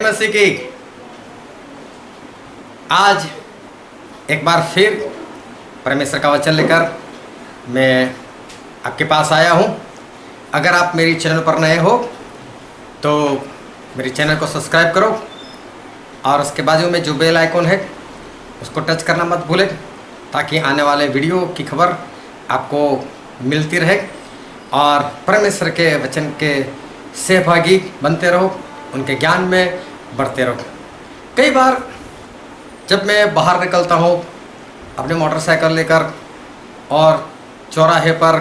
मसीह की आज एक बार फिर परमेश्वर का वचन लेकर मैं आपके पास आया हूँ। अगर आप मेरी चैनल पर नए हो तो मेरी चैनल को सब्सक्राइब करो और उसके बाजू में जो बेल आइकॉन है उसको टच करना मत भूलें, ताकि आने वाले वीडियो की खबर आपको मिलती रहे और परमेश्वर के वचन के सहभागी बनते रहो, उनके ज्ञान में बढ़ते रहो। कई बार जब मैं बाहर निकलता हूँ अपने मोटरसाइकिल लेकर और चौराहे पर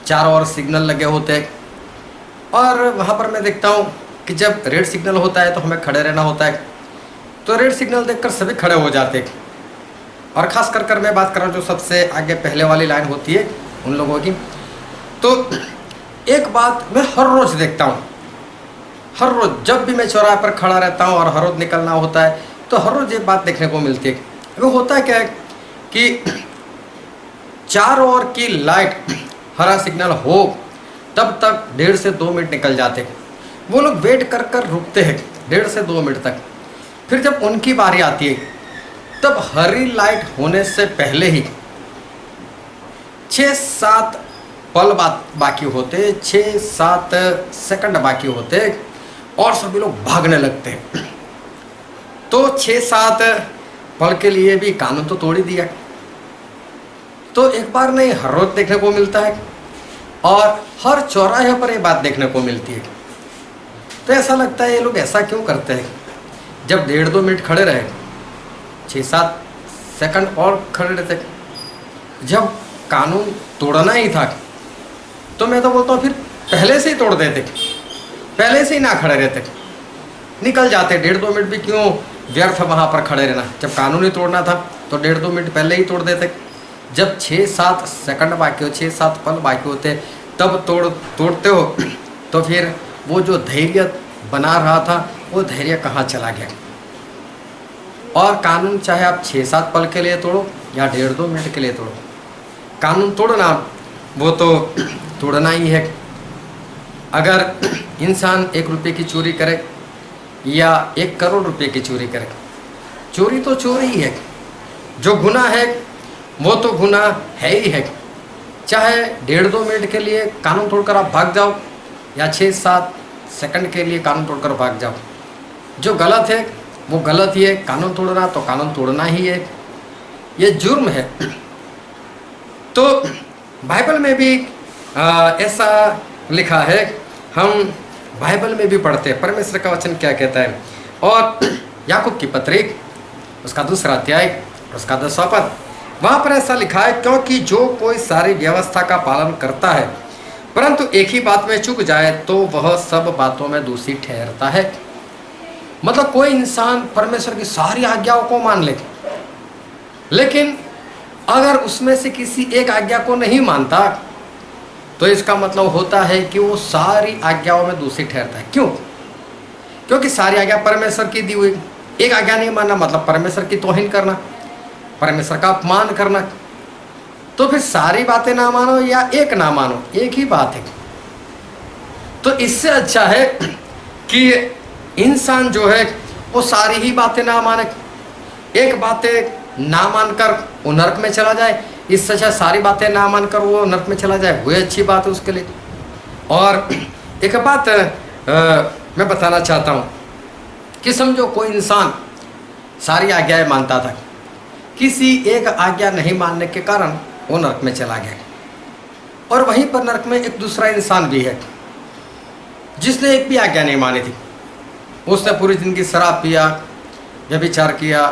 चारों ओर सिग्नल लगे होते और वहाँ पर मैं देखता हूँ कि जब रेड सिग्नल होता है तो हमें खड़े रहना होता है, तो रेड सिग्नल देखकर सभी खड़े हो जाते और ख़ास कर मैं बात कर रहा हूँ जो सबसे आगे पहले वाली लाइन होती है उन लोगों की। तो एक बात मैं हर रोज़ देखता हूँ, हर रोज़ जब भी मैं चौराहे पर खड़ा रहता हूँ और हर रोज़ निकलना होता है तो हर रोज़ एक बात देखने को मिलती है। वो होता क्या है कि चारों ओर की लाइट हरा सिग्नल हो तब तक 1.5 से 2 मिनट निकल जाते, वो लोग वेट कर रुकते हैं 1.5 से 2 मिनट तक। फिर जब उनकी बारी आती है तब हरी लाइट होने से पहले ही 6-7 पल बाकी होते, 6-7 सेकंड बाकी होते और सभी लोग भागने लगते हैं। तो 6-7 पल के लिए भी कानून तो तोड़ ही दिया। तो एक बार नहीं, हर रोज देखने को मिलता है और हर चौराहे पर ये बात देखने को मिलती है। तो ऐसा लगता है ये लोग ऐसा क्यों करते हैं? जब 1.5-2 मिनट खड़े रहे, 6-7 सेकंड और खड़े रहते, जब कानून तोड़ना ही था तो मैं तो बोलता हूँ फिर पहले से ही तोड़ देते, पहले से ही ना खड़े रहते, निकल जाते। 1.5-2 मिनट भी क्यों व्यर्थ वहाँ पर खड़े रहना? जब कानून ही तोड़ना था तो 1.5-2 मिनट पहले ही तोड़ देते। जब 6-7 सेकंड बाकी हो, 6-7 पल बाकी होते तब तोड़ते हो तो फिर वो जो धैर्य बना रहा था वो धैर्य कहाँ चला गया? और कानून चाहे आप 6-7 पल के लिए तोड़ो या 1.5-2 मिनट के लिए तोड़ो, कानून तोड़ना वो तो तोड़ना ही है। अगर इंसान 1 रुपये की चोरी करे या 1 करोड़ रुपये की चोरी करे, चोरी तो चोरी ही है। जो गुनाह है वो तो गुनाह है ही है। चाहे 1.5-2 मिनट के लिए कानून तोड़कर आप भाग जाओ या 6-7 सेकंड के लिए कानून तोड़कर भाग जाओ, जो गलत है वो गलत ही है। कानून तोड़ना तो कानून तोड़ना ही है, ये जुर्म है। तो बाइबल में भी ऐसा लिखा है, हम बाइबल में भी पढ़ते हैं परमेश्वर का वचन क्या कहता है। और याकूब की पत्री उसका 2 अध्याय उसका 10वां पद, वहाँ पर ऐसा लिखा है, क्योंकि जो कोई सारी व्यवस्था का पालन करता है परंतु एक ही बात में चूक जाए तो वह सब बातों में दोषी ठहरता है। मतलब कोई इंसान परमेश्वर की सारी आज्ञाओं को मान ले, लेकिन अगर उसमें से किसी एक आज्ञा को नहीं मानता तो इसका मतलब होता है कि वो सारी आज्ञाओं में दोषी ठहरता है। क्यों? क्योंकि सारी आज्ञा परमेश्वर की दी हुई, एक आज्ञा नहीं मानना मतलब परमेश्वर की तौहीन करना, परमेश्वर का अपमान करना। तो फिर सारी बातें ना मानो या एक ना मानो, एक ही बात है। तो इससे अच्छा है कि इंसान जो है वो सारी ही बातें ना माने, एक बातें ना मानकर वो नरक में चला जाए। इससे अच्छा सारी बातें ना मानकर वो नरक में चला जाए, वही अच्छी बात है उसके लिए। और एक बात मैं बताना चाहता हूँ कि समझो कोई इंसान सारी आज्ञाएं मानता था, किसी एक आज्ञा नहीं मानने के कारण वो नरक में चला गया। और वहीं पर नरक में एक दूसरा इंसान भी है जिसने एक भी आज्ञा नहीं मानी थी। उसने पूरी जिंदगी शराब पिया, व्यभिचार किया,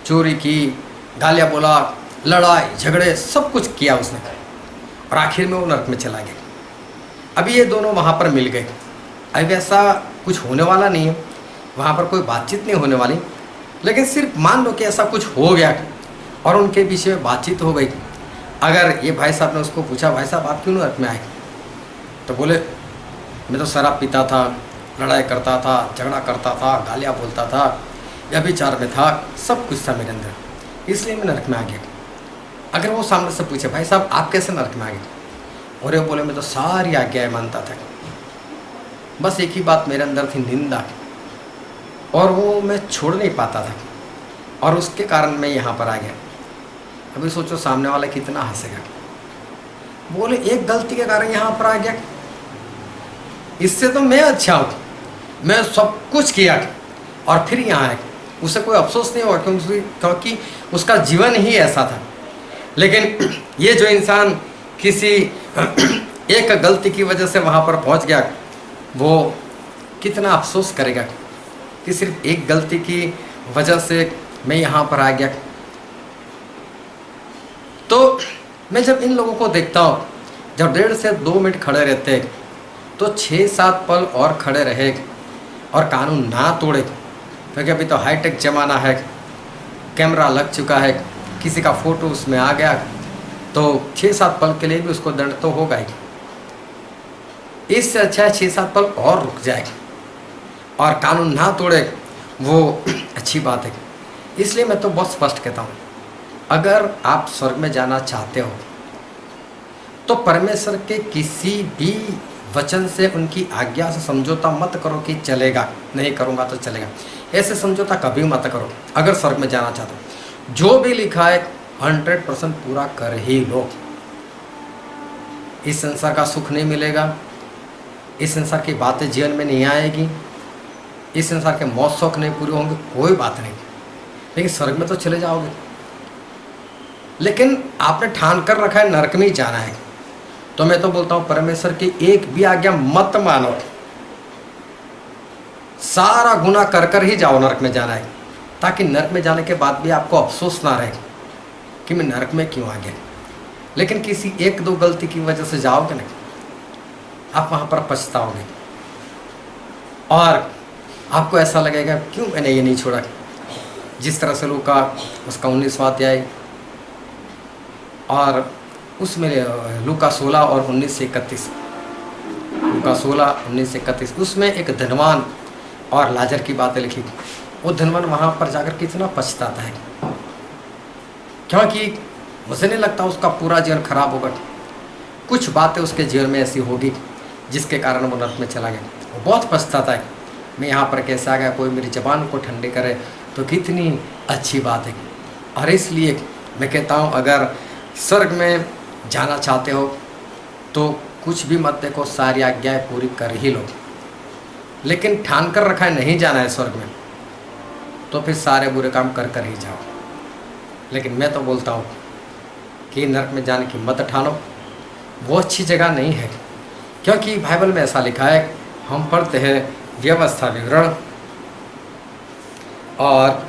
चोरी की, गालियाँ बोला, लड़ाई झगड़े सब कुछ किया उसने, और आखिर में वो नरक में चला गया। अभी ये दोनों वहाँ पर मिल गए। अब ऐसा कुछ होने वाला नहीं है, वहाँ पर कोई बातचीत नहीं होने वाली, लेकिन सिर्फ मान लो कि ऐसा कुछ हो गया और उनके बीच में बातचीत हो गई। अगर ये भाई साहब ने उसको पूछा, भाई साहब आप क्यों नरक में आए? तो बोले मैं तो शराब पीता था, लड़ाई करता था, झगड़ा करता था, गालियाँ बोलता था, व्यभिचार में था, सब कुछ था मेरे अंदर, इसलिए मैं नरक में आ गया। अगर वो सामने से पूछे भाई साहब आप कैसे नरक में आ गए, और ये बोले मैं तो सारी आज्ञाएं मानता था, बस एक ही बात मेरे अंदर थी, निंदा। और वो मैं छोड़ नहीं पाता था, और उसके कारण मैं यहाँ पर आ गया। अभी सोचो सामने वाला कितना हंसेगा। बोले एक गलती के कारण यहाँ पर आ गया, इससे तो मैं अच्छा हूँ, मैं सब कुछ किया और फिर यहाँ आया। उसे कोई अफसोस नहीं हुआ क्योंकि उसका जीवन ही ऐसा था। लेकिन ये जो इंसान किसी एक गलती की वजह से वहाँ पर पहुँच गया, वो कितना अफसोस करेगा कि सिर्फ एक गलती की वजह से मैं यहाँ पर आ गया। तो मैं जब इन लोगों को देखता हूँ, जब 1.5 से 2 मिनट खड़े रहते तो 6-7 पल और खड़े रहे और कानून ना तोड़े, क्योंकि अभी तो हाईटेक ज़माना है, कैमरा लग चुका है, किसी का फ़ोटो उसमें आ गया तो 6-7 पल के लिए भी उसको दंड तो होगा ही। इससे अच्छा है 6-7 पल और रुक जाए और कानून ना तोड़े, वो अच्छी बात है। इसलिए मैं तो बहुत स्पष्ट कहता हूँ, अगर आप स्वर्ग में जाना चाहते हो तो परमेश्वर के किसी भी वचन से, उनकी आज्ञा से समझौता मत करो कि चलेगा, नहीं करूँगा तो चलेगा, ऐसे समझौता कभी मत करो। अगर स्वर्ग में जाना चाहते हो, जो भी लिखा है 100% पूरा कर ही लो। इस संसार का सुख नहीं मिलेगा, इस संसार की बातें जीवन में नहीं आएगी, इस संसार के मौत शौक नहीं पूरे होंगे, कोई बात नहीं, लेकिन स्वर्ग में तो चले जाओगे। लेकिन आपने ठान कर रखा है नरक में ही जाना है, तो मैं तो बोलता हूँ परमेश्वर की एक भी आज्ञा मत मानो, सारा गुनाह कर कर ही जाओ, नरक में जाना है, ताकि नरक में जाने के बाद भी आपको अफसोस ना रहे कि मैं नरक में क्यों आ गया। लेकिन किसी 1-2 गलती की वजह से जाओगे ना, आप वहाँ पर पछताओगे और आपको ऐसा लगेगा क्यों मैंने ये नहीं छोड़ा। जिस तरह से लूका उसका 19वां अध्याय और उसमें लूका 16 और 19 से 31, लूका 16, 19 से 31, उसमें एक धनवान और लाजर की बातें लिखी। वो धनवान वहाँ पर जाकर कितना पछताता है, क्योंकि मुझे नहीं लगता उसका पूरा जीवन खराब होगा। कुछ बातें उसके जीवन में ऐसी होगी जिसके कारण वो नरक में चला गया। वो बहुत पछताता है, मैं यहाँ पर कैसे आ गया, कोई मेरी ज़बान को ठंडे करे तो कितनी अच्छी बात है। और इसलिए मैं कहता हूँ, अगर स्वर्ग में जाना चाहते हो तो कुछ भी मत देखो, सारी आज्ञाएं पूरी कर ही लो। लेकिन ठान कर रखा है नहीं जाना है स्वर्ग में, तो फिर सारे बुरे काम कर कर ही जाओ। लेकिन मैं तो बोलता हूँ कि नरक में जाने की मत ठानो, वो अच्छी जगह नहीं है। क्योंकि बाइबल में ऐसा लिखा है, हम पढ़ते हैं व्यवस्था विवरण और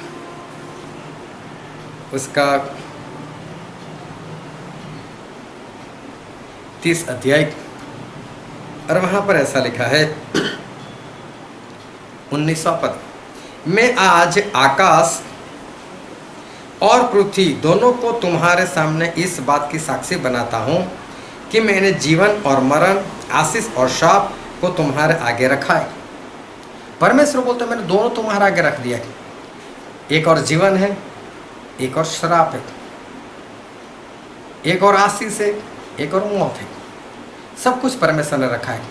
उसका 30 अध्याय, और वहाँ पर ऐसा लिखा है 19वां पद, मैं आज आकाश और पृथ्वी दोनों को तुम्हारे सामने इस बात की साक्षी बनाता हूँ कि मैंने जीवन और मरण, आशीष और शाप को तुम्हारे आगे रखा है। परमेश्वर बोलते मैंने दोनों तुम्हारे आगे रख दिया है, एक और जीवन है, एक और श्राप है, एक और आशीष है, एक और मौत है, सब कुछ परमेश्वर ने रखा है।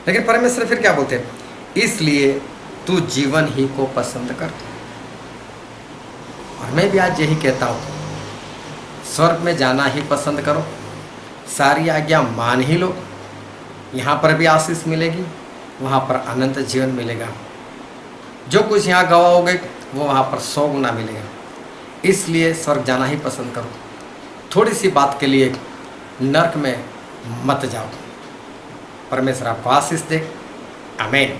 लेकिन परमेश्वर फिर क्या बोलते हैं, इसलिए तू जीवन ही को पसंद कर। और मैं भी आज यही कहता हूँ, स्वर्ग में जाना ही पसंद करो, सारी आज्ञा मान ही लो, यहाँ पर भी आशीष मिलेगी, वहाँ पर अनंत जीवन मिलेगा। जो कुछ यहाँ गवाओगे वो वहाँ पर 100 गुना मिलेगा। इसलिए स्वर्ग जाना ही पसंद करो। थोड़ी सी बात के लिए नरक में मत जाओ। परमेश्वर आपको आशीष दे। आमीन।